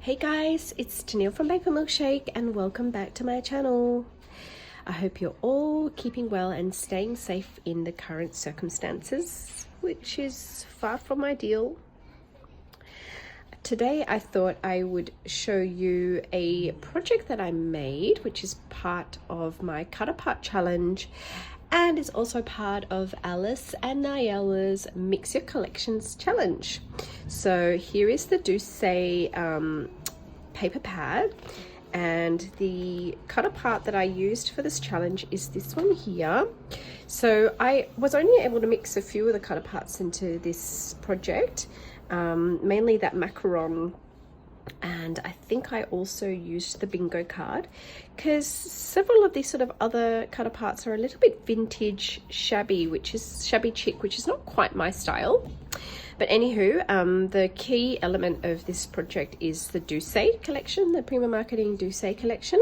Hey guys, it's Tennille from Bake Milkshake and welcome back to my channel. I hope you're all keeping well and staying safe in the current circumstances, which is far from ideal. Today I thought I would show you a project that I made, which is part of my Cut Apart Challenge and is also part of Alice and Nayella's Mix Your Collections challenge. So here is the Douce paper pad, and the cut apart that I used for this challenge is this one here. So I was only able to mix a few of the cut aparts into this project, mainly that macaron, and I think I also used the bingo card because several of these sort of other cut aparts are a little bit vintage shabby chic, which is not quite my style. But anywho, the key element of this project is the Douce collection, the Prima Marketing Douce collection,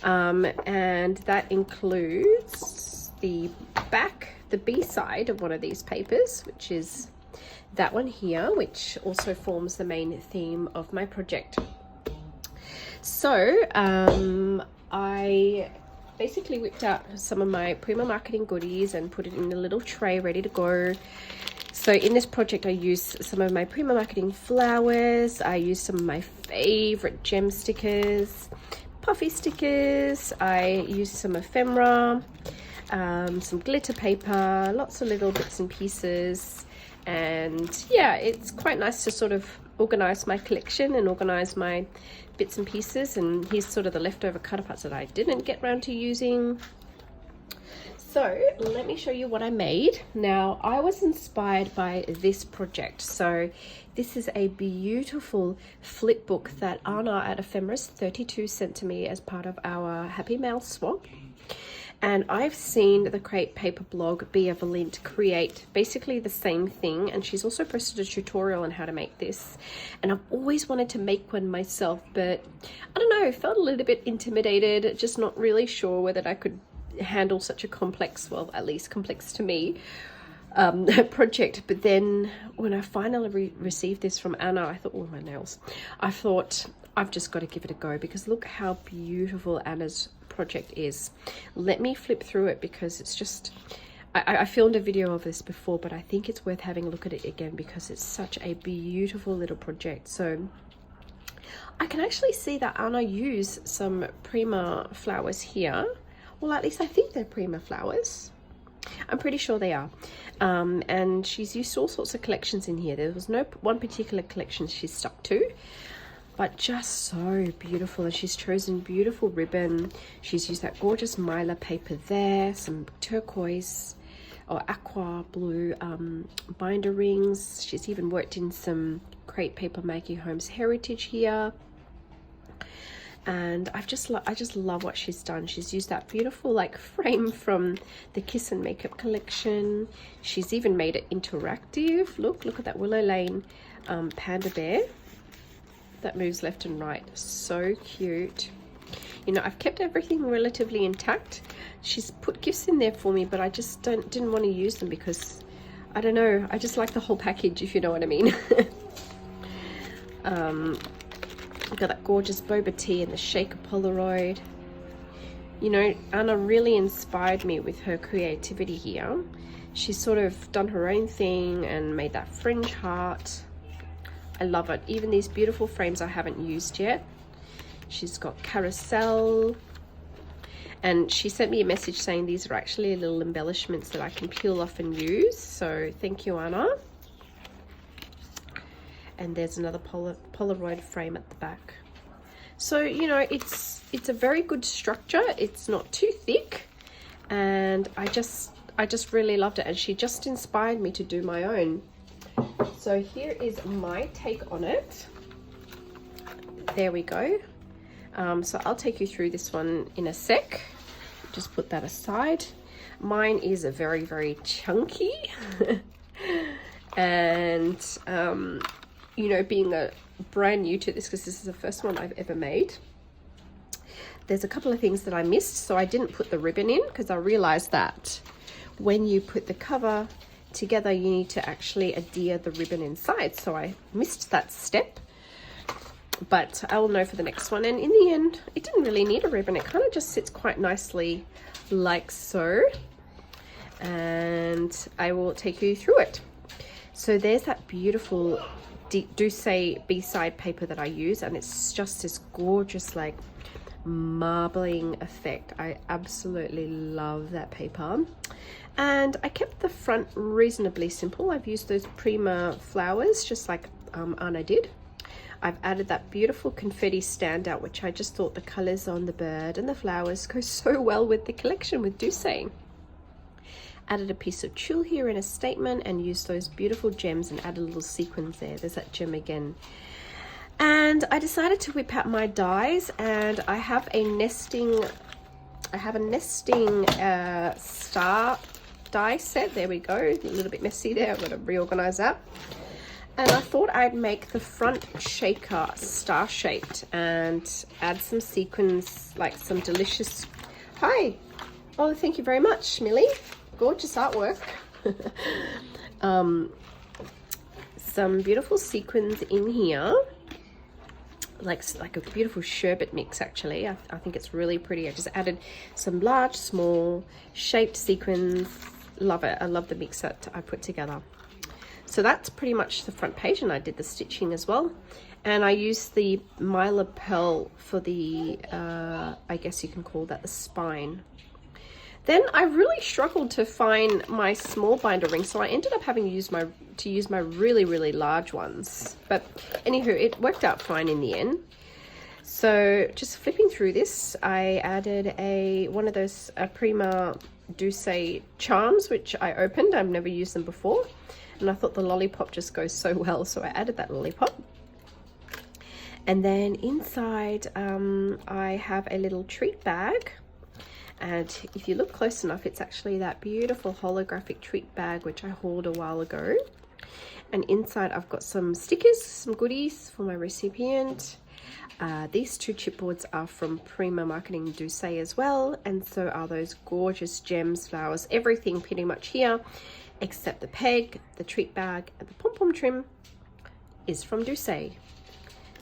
and that includes the B side of one of these papers, which is that one here, which also forms the main theme of my project. So I basically whipped out some of my Prima Marketing goodies and put it in a little tray ready to go. So in this project I used some of my Prima Marketing flowers, I used some of my favorite gem stickers, puffy stickers, I used some ephemera, some glitter paper, lots of little bits and pieces. And yeah, it's quite nice to sort of organize my collection and organize my bits and pieces. And here's sort of the leftover cut aparts that I didn't get around to using. So let me show you what I made. Now, I was inspired by this project. So this is a beautiful flip book that Anna at Ephemeris 32 sent to me as part of our Happy Mail swap. And I've seen the Create Paper blog Bea Valint create basically the same thing, and she's also posted a tutorial on how to make this. And I've always wanted to make one myself, but I don't know, felt a little bit intimidated, just not really sure whether I could handle such a complex, well, at least complex to me, project. But then when I finally received this from Anna, I thought, oh, my nails. I thought, I've just got to give it a go, because look how beautiful Anna's project is. Let me flip through it because it's just, I filmed a video of this before, but I think it's worth having a look at it again because it's such a beautiful little project. So I can actually see that Anna used some Prima flowers here. Well, at least I think they're Prima flowers. I'm pretty sure they are. And she's used all sorts of collections in here. There was no one particular collection she's stuck to, but just so beautiful. And she's chosen beautiful ribbon. She's used that gorgeous mylar paper there, some turquoise or aqua blue binder rings. She's even worked in some Create Paper Making Homes heritage here. And I just love what she's done. She's used that beautiful like frame from the Kiss and Makeup collection. She's even made it interactive. Look at that Willow Lane panda bear that moves left and right. So cute. You know, I've kept everything relatively intact. She's put gifts in there for me, but I just didn't want to use them because I don't know, I just like the whole package, if you know what I mean. I've got that gorgeous boba tea and the shaker Polaroid. You know, Anna really inspired me with her creativity here. She's sort of done her own thing and made that fringe heart. I love it. Even these beautiful frames I haven't used yet. She's got carousel. And she sent me a message saying these are actually little embellishments that I can peel off and use. So thank you, Anna. And there's another Polaroid frame at the back. So, you know, it's a very good structure. It's not too thick. And I just really loved it. And she just inspired me to do my own. So here is my take on it. There we go. So I'll take you through this one in a sec. Just put that aside. Mine is a very, very chunky. And, you know, being brand new to this, because this is the first one I've ever made, there's a couple of things that I missed. So I didn't put the ribbon in because I realized that when you put the cover together, you need to actually adhere the ribbon inside. So I missed that step. but I will know for the next one. And in the end, it didn't really need a ribbon. It kind of just sits quite nicely like so. And I will take you through it. So there's that beautiful Douce B-side paper that I use, and it's just this gorgeous like marbling effect. I absolutely love that paper. And I kept the front reasonably simple. I've used those Prima flowers just like Anna did. I've added that beautiful confetti standout, which I just thought the colors on the bird and the flowers go so well with the collection with Douce. Added a piece of tulle here in a statement and used those beautiful gems and added little sequins there. There's that gem again. And I decided to whip out my dies, and I have a nesting star die set. There we go. A little bit messy there. I've got to reorganize that. And I thought I'd make the front shaker star shaped and add some sequins, like some delicious, hi, oh thank you very much Millie, gorgeous artwork. Some beautiful sequins in here, like a beautiful sherbet mix actually. I think it's really pretty. I just added some large, small, shaped sequins. Love it. I love the mix that I put together. So that's pretty much the front page, and I did the stitching as well. And I used the My Lapel for the, I guess you can call that the spine. Then I really struggled to find my small binder ring, so I ended up having to use my really, really large ones. But anywho, it worked out fine in the end. So just flipping through this, I added one of those Prima Douce charms, which I opened. I've never used them before. And I thought the lollipop just goes so well, so I added that lollipop. And then inside, I have a little treat bag. And if you look close enough, it's actually that beautiful holographic treat bag, which I hauled a while ago. And inside, I've got some stickers, some goodies for my recipient. These two chipboards are from Prima Marketing Douce as well. And so are those gorgeous gems, flowers, everything pretty much here, except the peg, the treat bag, and the pom-pom trim is from Douce.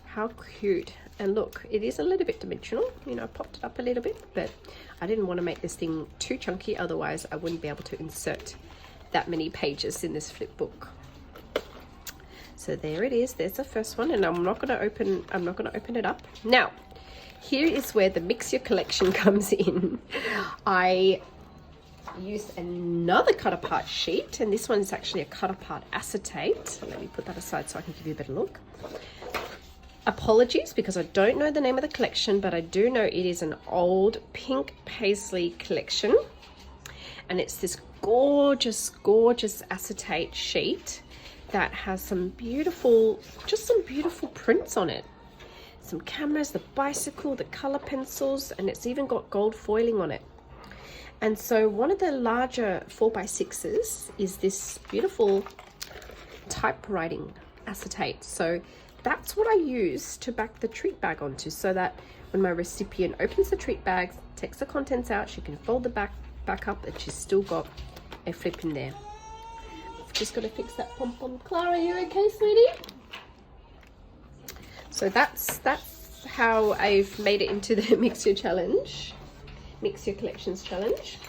How cute. And look, it is a little bit dimensional. You know, I popped it up a little bit, but I didn't want to make this thing too chunky, otherwise I wouldn't be able to insert that many pages in this flip book. So there it is. There's the first one, and I'm not going to open it up. Now, here is where the Mix Your Collection comes in. I used another cut apart sheet, and this one is actually a cut apart acetate. So let me put that aside so I can give you a better look. Apologies because I don't know the name of the collection, but I do know it is an old pink paisley collection, and it's this gorgeous, gorgeous acetate sheet that has some beautiful prints on it. Some cameras, the bicycle, the color pencils, and it's even got gold foiling on it. And so one of the larger 4x6s is this beautiful typewriting acetate. So that's what I use to back the treat bag onto, so that when my recipient opens the treat bag, takes the contents out, she can fold the back up, and she's still got a flip in there. Just got to fix that pom-pom. Clara, you okay, sweetie? So that's how I've made it into the Mix Your Collections challenge.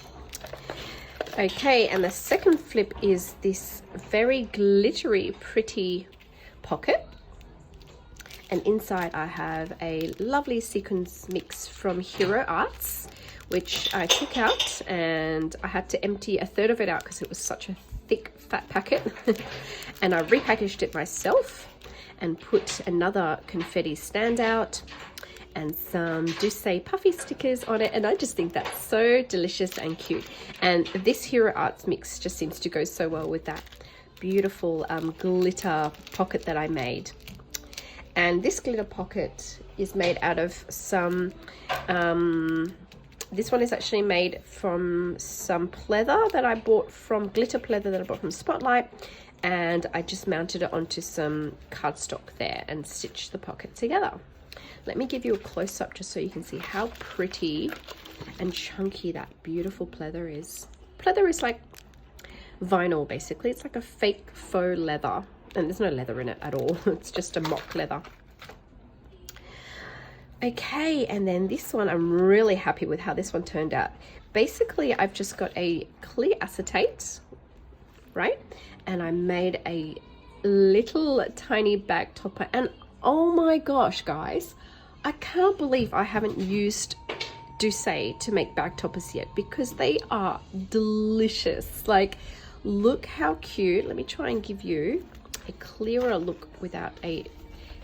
Okay, and the second flip is this very glittery, pretty pocket. And inside I have a lovely sequins mix from Hero Arts, which I took out, and I had to empty a third of it out because it was such a thick, fat packet. And I repackaged it myself and put another confetti standout and some Douce puffy stickers on it, and I just think that's so delicious and cute. And this Hero Arts mix just seems to go so well with that beautiful glitter pocket that I made. And this glitter pocket is made out of some this one is actually made from some pleather that I bought from glitter pleather that I bought from Spotlight, and I just mounted it onto some cardstock there and stitched the pocket together. Let me give you a close-up just so you can see how pretty and chunky that beautiful pleather is. Pleather is like vinyl, basically. It's like a fake faux leather, and there's no leather in it at all. It's just a mock leather. Okay, and then this one, I'm really happy with how this one turned out. Basically, I've just got a clear acetate, right? And I made a little tiny bag topper, and oh my gosh, guys, I can't believe I haven't used Douce to make bag toppers yet, because they are delicious. Like, look how cute. Let me try and give you a clearer look without a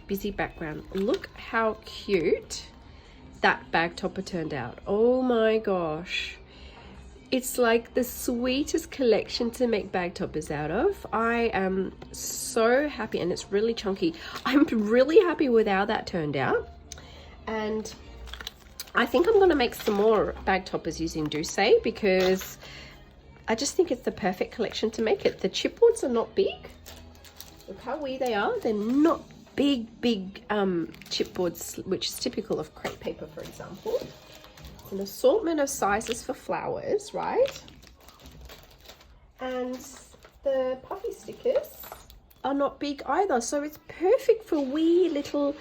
busy background. Look how cute that bag topper turned out. Oh my gosh, it's like the sweetest collection to make bag toppers out of. I am so happy, and it's really chunky. I'm really happy with how that turned out, and I think I'm going to make some more bag toppers using Douce, because I just think it's the perfect collection to make it. The chipboards are not big. Look how wee they are. They're not big chipboards, which is typical of crepe paper, for example. It's an assortment of sizes for flowers, right? And the puffy stickers are not big either, so it's perfect for wee little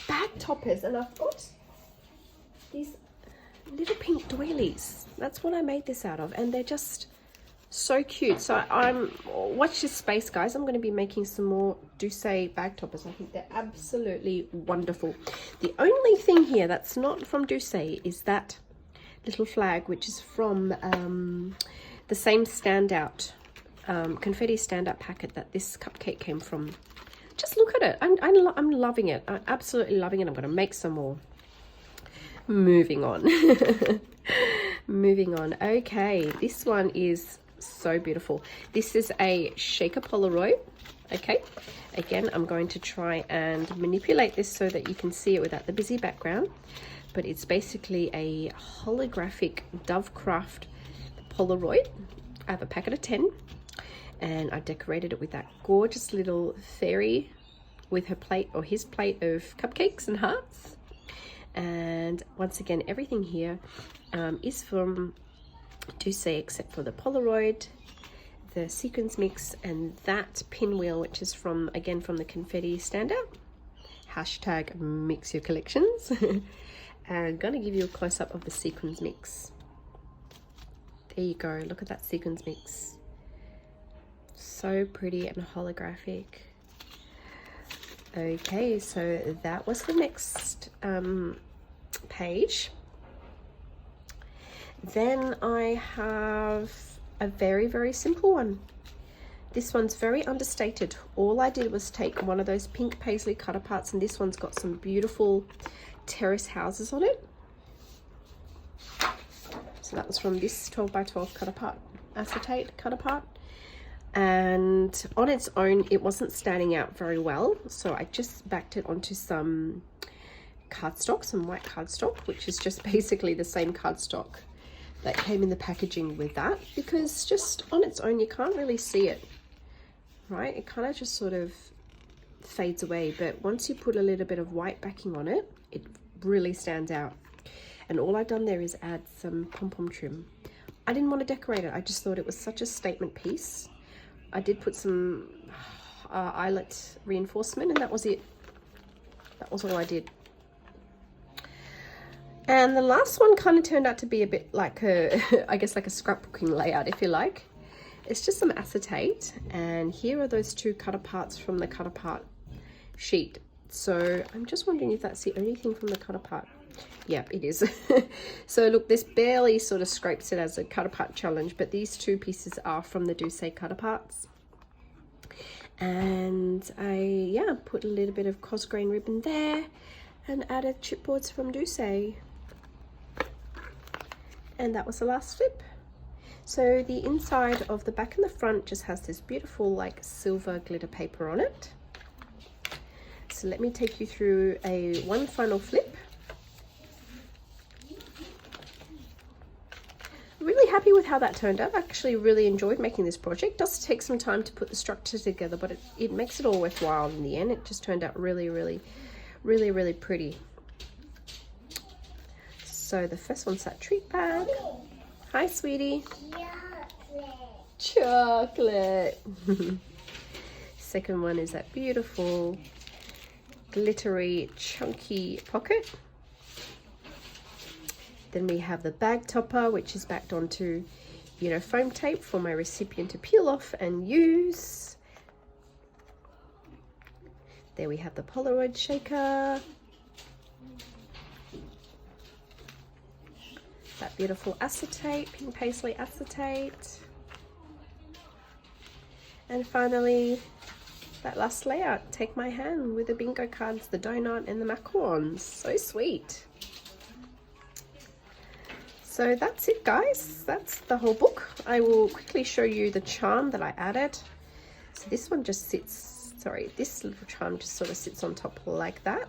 bag toppers. And I've got these little pink doilies. That's what I made this out of, and they're just so cute. So watch this space, guys. I'm going to be making some more Douce bag toppers. I think they're absolutely wonderful. The only thing here that's not from Douce is that little flag, which is from the same standout confetti standout packet that this cupcake came from. Just look at it. I'm loving it. I'm absolutely loving it. I'm going to make some more. Moving on. Moving on. Okay, this one is so beautiful. This is a shaker Polaroid. Okay, again, I'm going to try and manipulate this so that you can see it without the busy background, but it's basically a holographic Dovecraft Polaroid. I have a packet of 10, and I decorated it with that gorgeous little fairy with her plate, or his plate, of cupcakes and hearts. And once again, everything here is from Douce except for the Polaroid, the sequins mix, and that pinwheel, which is from, again, from the confetti standout. Hashtag Mixyourcollections. And I'm going to give you a close-up of the sequins mix. There you go. Look at that sequins mix. So pretty and holographic. Okay, so that was the next page. Then I have a very, very simple one. This one's very understated. All I did was take one of those pink paisley cut aparts, and this one's got some beautiful terrace houses on it. So that was from this 12 by 12 cut apart, acetate cut apart. And on its own, it wasn't standing out very well. So I just backed it onto some cardstock, some white cardstock, which is just basically the same cardstock that came in the packaging with that, because just on its own you can't really see it, right? It kind of just sort of fades away, but once you put a little bit of white backing on it, it really stands out. And all I've done there is add some pom-pom trim. I didn't want to decorate it, I just thought it was such a statement piece. I did put some eyelet reinforcement, and that was it. That was all I did. And the last one kind of turned out to be a bit like a, I guess like a scrapbooking layout, if you like. It's just some acetate, and here are those two cut aparts from the cut apart sheet. So I'm just wondering if that's the only thing from the cut apart. Yep, it is. So look, this barely sort of scrapes it as a cut apart challenge, but these two pieces are from the Douce cut aparts. And I, put a little bit of cosgrain ribbon there and added chipboards from Douce. And that was the last flip. So the inside of the back and the front just has this beautiful like silver glitter paper on it. So let me take you through one final flip. Really happy with how that turned out. I actually really enjoyed making this project. It does take some time to put the structure together, but it makes it all worthwhile in the end. It just turned out really, really, really, really pretty. So the first one's that treat bag. Hi, sweetie. Chocolate. Second one is that beautiful glittery chunky pocket. Then we have the bag topper, which is backed onto, you know, foam tape for my recipient to peel off and use. There we have the Polaroid shaker. That beautiful acetate, pink paisley acetate. And finally, that last layout, take my hand with the bingo cards, the donut and the macarons. So sweet. So that's it, guys. That's the whole book. I will quickly show you the charm that I added. So this one just sits, sorry, this little charm just sort of sits on top like that.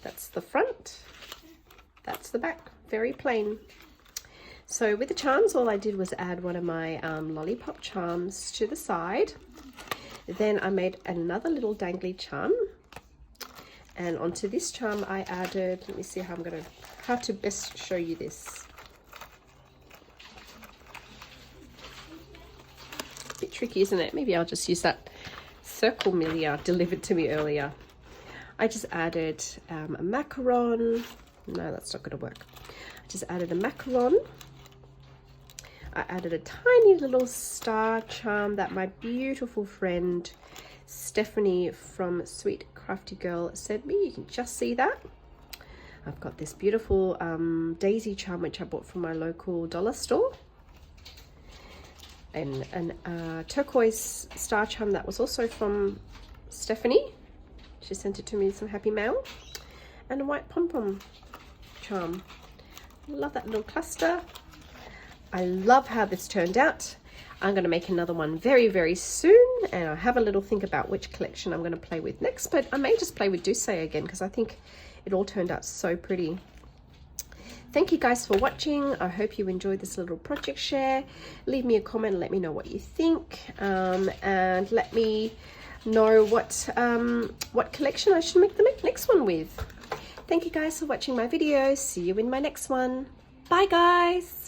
That's the front. That's the back. Very plain. So with the charms, all I did was add one of my lollipop charms to the side. Then I made another little dangly charm. And onto this charm I added, let me see how to best show you this. A bit tricky, isn't it? Maybe I'll just use that circle Milia delivered to me earlier. I just added a macaron. No, that's not going to work. I just added a macaron. I added a tiny little star charm that my beautiful friend Stephanie from Sweet Crafty Girl sent me. You can just see that. I've got this beautiful daisy charm which I bought from my local dollar store, and a turquoise star charm that was also from Stephanie. She sent it to me in some happy mail, and a white pom-pom charm. Love that little cluster. I love how this turned out. I'm going to make another one very, very soon, and I'll have a little think about which collection I'm going to play with next, but I may just play with Douce again because I think it all turned out so pretty. Thank you guys for watching. I hope you enjoyed this little project share. Leave me a comment and let me know what you think, and let me know what collection I should make the next one with. Thank you guys for watching my video. See you in my next one. Bye guys.